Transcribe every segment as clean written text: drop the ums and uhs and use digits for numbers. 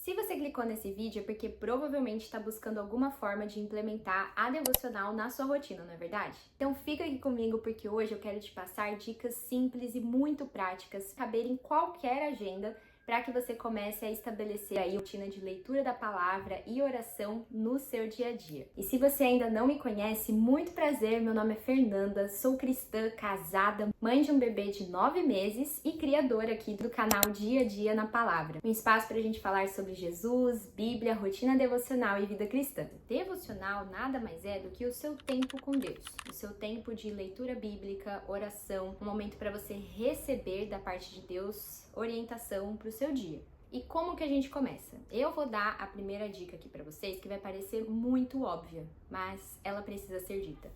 Se você clicou nesse vídeo é porque provavelmente está buscando alguma forma de implementar a devocional na sua rotina, não é verdade? Então fica aqui comigo porque hoje eu quero te passar dicas simples e muito práticas, caber em qualquer agenda, para que você comece a estabelecer aí a rotina de leitura da palavra e oração no seu dia a dia. E se você ainda não me conhece, muito prazer, meu nome é Fernanda, sou cristã, casada, mãe de um bebê de 9 meses e criadora aqui do canal Dia a Dia na Palavra. Um espaço para a gente falar sobre Jesus, Bíblia, rotina devocional e vida cristã. Devocional nada mais é do que o seu tempo com Deus, o seu tempo de leitura bíblica, oração, um momento para você receber da parte de Deus orientação para o seu dia. E como que a gente começa? Eu vou dar a primeira dica aqui para vocês que vai parecer muito óbvia, mas ela precisa ser dita.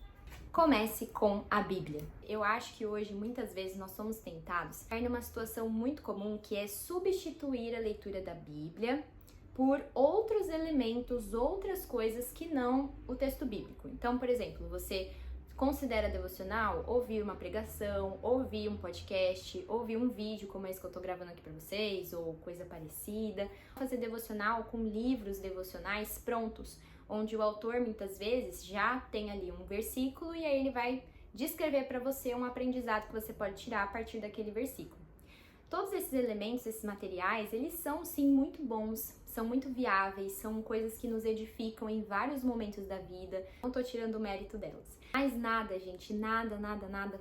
Comece com a Bíblia. Eu acho que hoje muitas vezes nós somos tentados a cair numa situação muito comum que é substituir a leitura da Bíblia por outros elementos, outras coisas que não o texto bíblico. Então, por exemplo, você considera devocional ouvir uma pregação, ouvir um podcast, ouvir um vídeo como esse que eu tô gravando aqui pra vocês, ou coisa parecida. Fazer devocional com livros devocionais prontos, onde o autor muitas vezes já tem ali um versículo e aí ele vai descrever para você um aprendizado que você pode tirar a partir daquele versículo. Todos esses elementos, esses materiais, eles são sim muito bons, são muito viáveis, são coisas que nos edificam em vários momentos da vida. Não tô tirando o mérito delas. Mas nada, gente, nada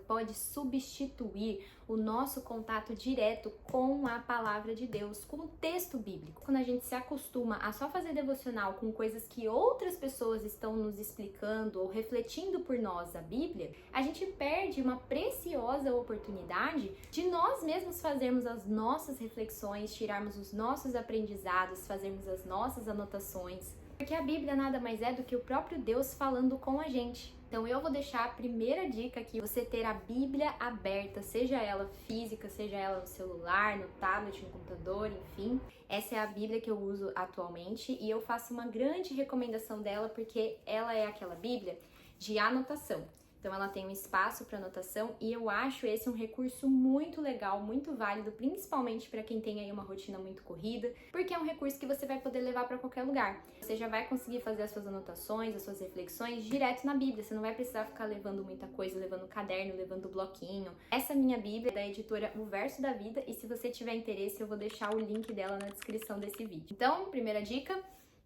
pode substituir o nosso contato direto com a palavra de Deus, com o texto bíblico. Quando a gente se acostuma a só fazer devocional com coisas que outras pessoas estão nos explicando ou refletindo por nós a Bíblia, a gente perde uma preciosa oportunidade de nós mesmos fazermos as nossas reflexões, tirarmos os nossos aprendizados, fazermos as nossas anotações. Porque a Bíblia nada mais é do que o próprio Deus falando com a gente. Então eu vou deixar a primeira dica aqui, você ter a Bíblia aberta, seja ela física, seja ela no celular, no tablet, no computador, enfim. Essa é a Bíblia que eu uso atualmente e eu faço uma grande recomendação dela porque ela é aquela Bíblia de anotação. Então ela tem um espaço para anotação e eu acho esse um recurso muito legal, muito válido, principalmente para quem tem aí uma rotina muito corrida, porque é um recurso que você vai poder levar para qualquer lugar. Você já vai conseguir fazer as suas anotações, as suas reflexões direto na Bíblia, você não vai precisar ficar levando muita coisa, levando caderno, levando bloquinho. Essa minha Bíblia é da editora O Verso da Vida e se você tiver interesse eu vou deixar o link dela na descrição desse vídeo. Então, primeira dica,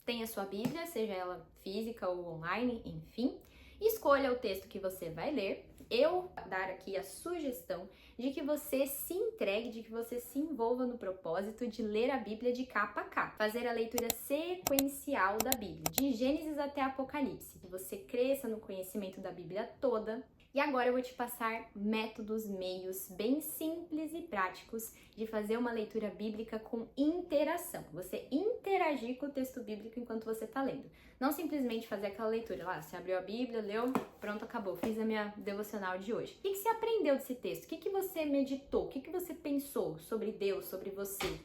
tenha sua Bíblia, seja ela física ou online, enfim. Escolha o texto que você vai ler. Eu vou dar aqui a sugestão de que você se entregue, de que você se envolva no propósito de ler a Bíblia de capa a capa. Fazer a leitura sequencial da Bíblia, de Gênesis até Apocalipse. Que você cresça no conhecimento da Bíblia toda. E agora eu vou te passar métodos, meios bem simples e práticos de fazer uma leitura bíblica com interação. Você interagir com o texto bíblico enquanto você está lendo. Não simplesmente fazer aquela leitura lá, você abriu a Bíblia, leu, pronto, acabou, fiz a minha devocional de hoje. O que você aprendeu desse texto? O que você meditou? O que você pensou sobre Deus, sobre você?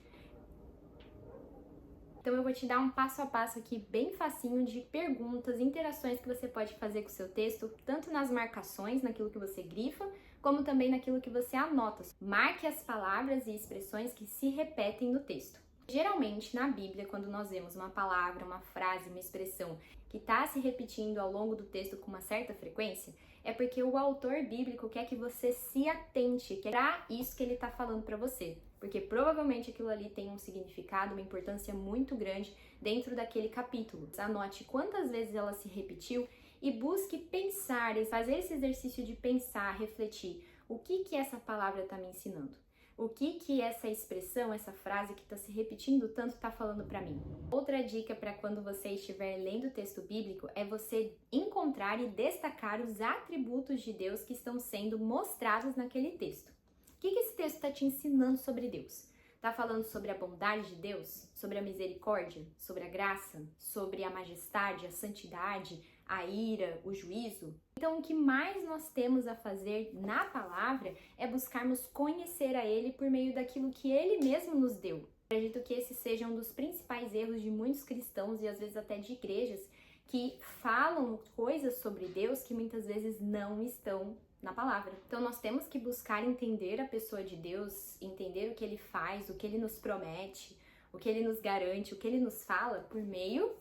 Então eu vou te dar um passo a passo aqui bem facinho de perguntas, interações que você pode fazer com o seu texto, tanto nas marcações, naquilo que você grifa, como também naquilo que você anota. Marque as palavras e expressões que se repetem no texto. Geralmente, na Bíblia, quando nós vemos uma palavra, uma frase, uma expressão que está se repetindo ao longo do texto com uma certa frequência, é porque o autor bíblico quer que você se atente, que é para isso que ele está falando para você. Porque provavelmente aquilo ali tem um significado, uma importância muito grande dentro daquele capítulo. Anote quantas vezes ela se repetiu e busque pensar, fazer esse exercício de pensar, refletir. O que essa palavra está me ensinando? O que essa expressão, essa frase que está se repetindo tanto está falando para mim? Outra dica para quando você estiver lendo o texto bíblico é você encontrar e destacar os atributos de Deus que estão sendo mostrados naquele texto. O que esse texto está te ensinando sobre Deus? Está falando sobre a bondade de Deus? Sobre a misericórdia? Sobre a graça? Sobre a majestade, a santidade, a ira, o juízo? Então, o que mais nós temos a fazer na palavra é buscarmos conhecer a Ele por meio daquilo que Ele mesmo nos deu. Acredito que esse seja um dos principais erros de muitos cristãos e às vezes até de igrejas que falam coisas sobre Deus que muitas vezes não estão na palavra. Então nós temos que buscar entender a pessoa de Deus, entender o que Ele faz, o que Ele nos promete, o que ele nos garante, o que ele nos fala por meio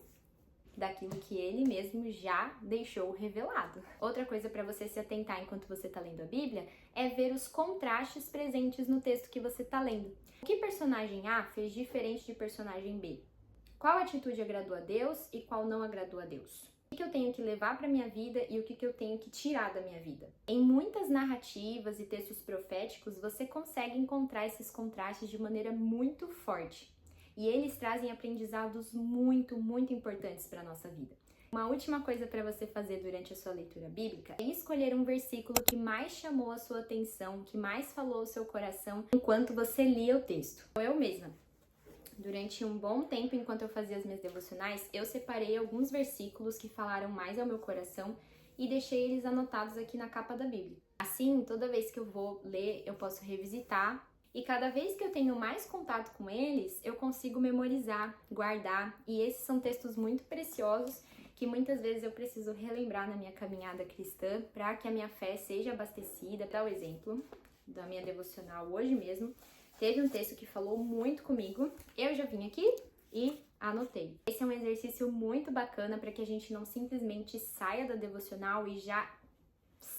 daquilo que ele mesmo já deixou revelado. Outra coisa para você se atentar enquanto você está lendo a Bíblia é ver os contrastes presentes no texto que você está lendo. O que personagem A fez diferente de personagem B? Qual atitude agradou a Deus e qual não agradou a Deus? O que eu tenho que levar para minha vida e o que eu tenho que tirar da minha vida? Em muitas narrativas e textos proféticos, você consegue encontrar esses contrastes de maneira muito forte. E eles trazem aprendizados muito importantes para a nossa vida. Uma última coisa para você fazer durante a sua leitura bíblica é escolher um versículo que mais chamou a sua atenção, que mais falou ao seu coração enquanto você lia o texto. Eu mesma, durante um bom tempo, enquanto eu fazia as minhas devocionais, eu separei alguns versículos que falaram mais ao meu coração e deixei eles anotados aqui na capa da Bíblia. Assim, toda vez que eu vou ler, eu posso revisitar. E cada vez que eu tenho mais contato com eles, eu consigo memorizar, guardar. E esses são textos muito preciosos que muitas vezes eu preciso relembrar na minha caminhada cristã para que a minha fé seja abastecida. Para o exemplo da minha devocional hoje mesmo, teve um texto que falou muito comigo. Eu já vim aqui e anotei. Esse é um exercício muito bacana para que a gente não simplesmente saia da devocional e já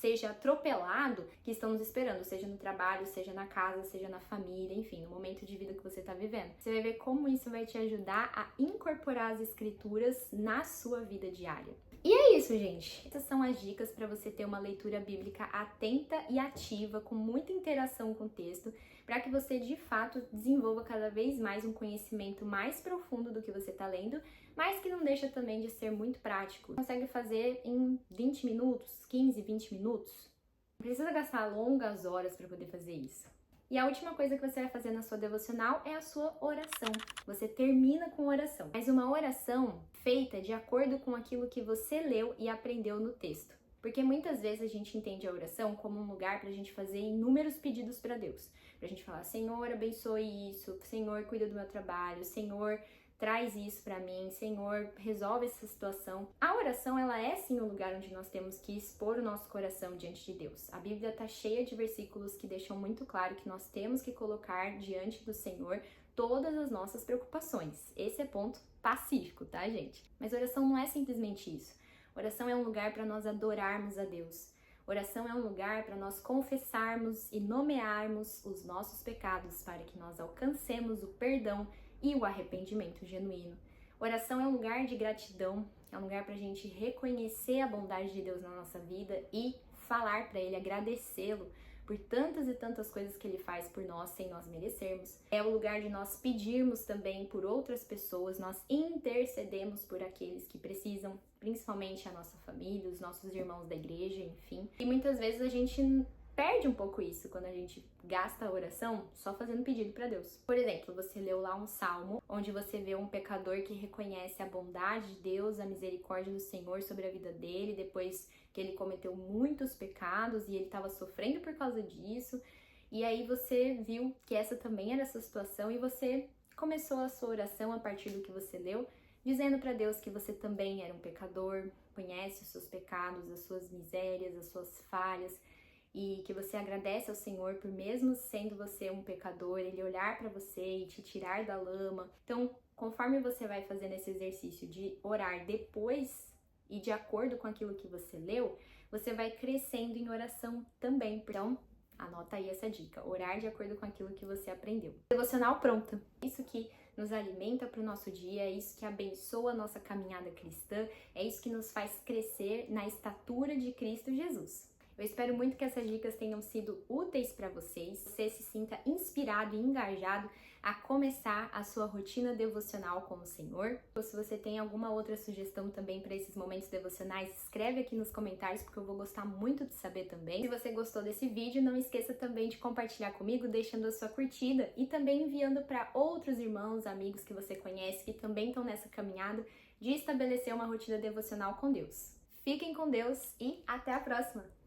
seja atropelado que estamos esperando, seja no trabalho, seja na casa, seja na família, enfim, no momento de vida que você está vivendo. Você vai ver como isso vai te ajudar a incorporar as escrituras na sua vida diária. E é isso, gente. Essas são as dicas para você ter uma leitura bíblica atenta e ativa, com muita interação com o texto, para que você, de fato, desenvolva cada vez mais um conhecimento mais profundo do que você está lendo, mas que não deixa também de ser muito prático. Consegue fazer em 20 minutos, 15, 20 minutos. Não precisa gastar longas horas para poder fazer isso. E a última coisa que você vai fazer na sua devocional é a sua oração. Você termina com oração, mas uma oração feita de acordo com aquilo que você leu e aprendeu no texto. Porque muitas vezes a gente entende a oração como um lugar para a gente fazer inúmeros pedidos para Deus. Para a gente falar, Senhor, abençoe isso, Senhor, cuida do meu trabalho, Senhor, traz isso para mim, Senhor, resolve essa situação. A oração, ela é sim o lugar onde nós temos que expor o nosso coração diante de Deus. A Bíblia está cheia de versículos que deixam muito claro que nós temos que colocar diante do Senhor todas as nossas preocupações. Esse é ponto pacífico, tá, gente? Mas oração não é simplesmente isso. Oração é um lugar para nós adorarmos a Deus. Oração é um lugar para nós confessarmos e nomearmos os nossos pecados para que nós alcancemos o perdão e o arrependimento genuíno. Oração é um lugar de gratidão, é um lugar para a gente reconhecer a bondade de Deus na nossa vida e falar para Ele, agradecê-lo por tantas e tantas coisas que Ele faz por nós sem nós merecermos. É o lugar de nós pedirmos também por outras pessoas, nós intercedemos por aqueles que precisam, principalmente a nossa família, os nossos irmãos da igreja, enfim. E muitas vezes a gente perde um pouco isso quando a gente gasta a oração só fazendo pedido para Deus. Por exemplo, você leu lá um salmo onde você vê um pecador que reconhece a bondade de Deus, a misericórdia do Senhor sobre a vida dele, depois que ele cometeu muitos pecados e ele estava sofrendo por causa disso. E aí você viu que essa também era a sua situação e você começou a sua oração a partir do que você leu, dizendo para Deus que você também era um pecador, conhece os seus pecados, as suas misérias, as suas falhas, e que você agradece ao Senhor por, mesmo sendo você um pecador, Ele olhar para você e te tirar da lama. Então, conforme você vai fazendo esse exercício de orar depois e de acordo com aquilo que você leu, você vai crescendo em oração também. Então, anota aí essa dica, orar de acordo com aquilo que você aprendeu. Devocional pronta. Isso que nos alimenta para o nosso dia, é isso que abençoa a nossa caminhada cristã, é isso que nos faz crescer na estatura de Cristo Jesus. Eu espero muito que essas dicas tenham sido úteis para vocês, você se sinta inspirado e engajado a começar a sua rotina devocional com o Senhor. Ou se você tem alguma outra sugestão também para esses momentos devocionais, escreve aqui nos comentários porque eu vou gostar muito de saber também. Se você gostou desse vídeo, não esqueça também de compartilhar comigo, deixando a sua curtida e também enviando para outros irmãos, amigos que você conhece que também estão nessa caminhada de estabelecer uma rotina devocional com Deus. Fiquem com Deus e até a próxima!